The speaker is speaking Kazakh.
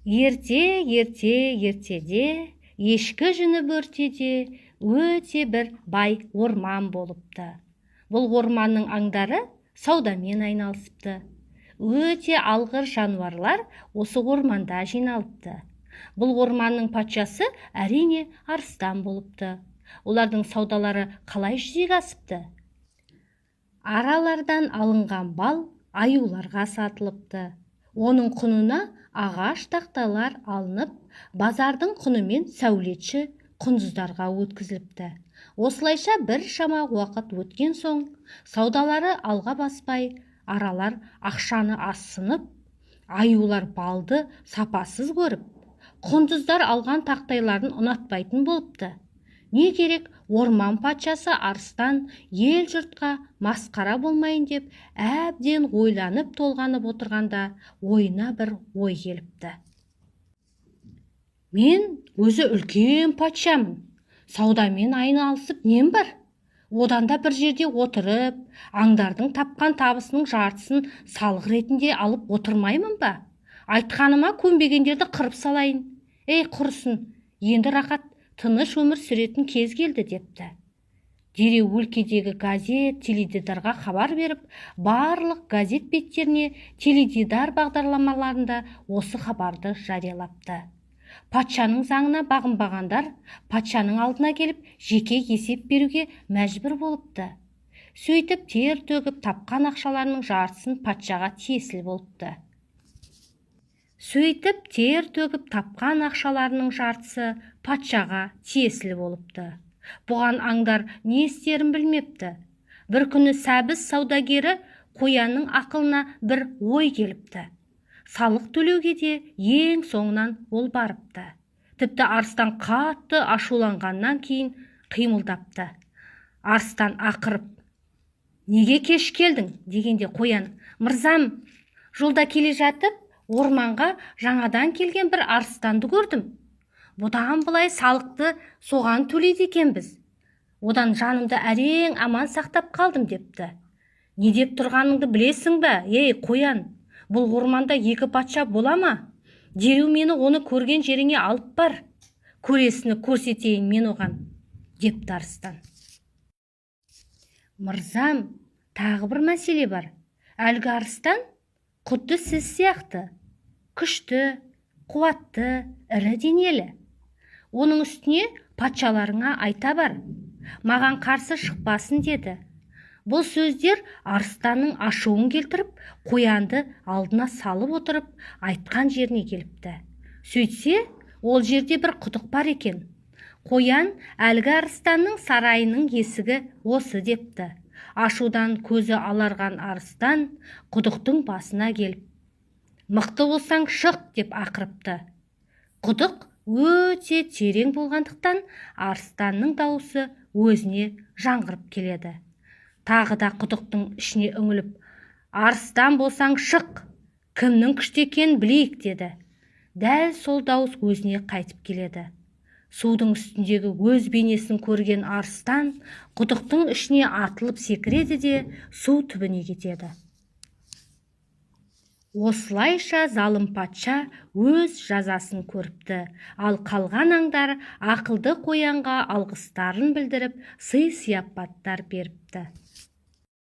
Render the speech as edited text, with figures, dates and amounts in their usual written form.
Ертеде ешкі жүні бөртеде өте бір бай орман болыпты. Бұл орманның аңдары саудамен айналысыпты. Өте алғыр жануарлар осы орманда жиналыпты. Бұл орманның патшасы әрине арыстан болыпты. Олардың саудалары қалай жүзеге асыпты? Аралардан алынған бал аюларға сатылыпты. Оның құнына ағаш тақталар алынып, базардың құнымен сәулетші құндыздарға өткізіліпті. Осылайша бір шама уақыт өткен соң, саудалары алға баспай, аралар ақшаны асынып, аюлар балды сапасыз көріп, құндыздар алған тақтайларын ұнатпайтын болыпты. Не керек, орман патшасы арыстан ел жұртқа масқара болмайын деп, әбден ойланып толғанып отырғанда ойына бір ой келіпті. Мен өзі үлкен патшамын. Саудамен айналысып нем бар? Одан да бір жерде отырып, аңдардың тапқан табысының жартысын салық ретінде алып отырмаймын ба? Айтқаныма көнбегендерді қырып салайын. Ей құрысын, енді рақат тыныш өмір сүретін кез келді депті. Дереу өлкедегі газет, теледидарға хабар беріп, барлық газет беттеріне, теледидар бағдарламаларында осы хабарды жариялапты. Патшаның заңына бағынбағандар патшаның алдына келіп жеке есеп беруге мәжбүр болыпты. Сөйтіп тер төгіп тапқан ақшаларының жартысын патшаға тиесілі болыпты. Бұған аңдар не істерін білмепті. Бір күні сәбіз саудагері қоянның ақылына бір ой келіпті. Салық төлеуге де ең соңынан ол барыпты. Тіпті арыстан қатты ашуланғаннан кейін қимылдапты. Арыстан ақырып, неге кеш келдің дегенде қоян, мырзам, жолда келе жатып, орманға жаңадан келген бір арыстанды көрдім. Бұдан былай салықты соған төлейді екенбіз. Одан жанымды әрең аман сақтап қалдым депті. Не деп тұрғаныңды білесің бе, ей қоян? Бұл орманда екі патша бола ма? Дереу мені оны көрген жеріңе алып бар. Көресіні көрсетейін мен оған, депті арыстан. Мырзам, тағы бір мәселе бар. Әлгі арыстан құдды сіз сияқты, күшті, қуатты, ірі денелі. Оның үстіне патшаларыңа айта бар, маған қарсы шықпасын деді. Бұл сөздер арыстанның ашуын келтіріп, қоянды алдына салып отырып, айтқан жеріне келіпті. Сөйтсе, ол жерде бір құдық бар екен. Қоян әлгі арыстанның сарайының есігі осы депті. Ашудан көзі аларған арыстан құдықтың басына келіп, мықты болсаң шық деп ақырыпты. Құдық өте терең болғандықтан арыстанның дауысы өзіне жаңғырып келеді. Тағы да құдықтың ішіне үңіліп, арыстан болсаң шық, кімнің күшті екенін білейік деді. Дәл сол дауыс өзіне қайтып келеді. Судың үстіндегі өз бейнесін көрген арыстан құдықтың ішіне атылып секіреді де су түбіне кетеді. Осылайша залым патша өз жазасын көріпті, ал қалған аңдар ақылды қоянға алғыстарын білдіріп, сый-сияпаттар беріпті.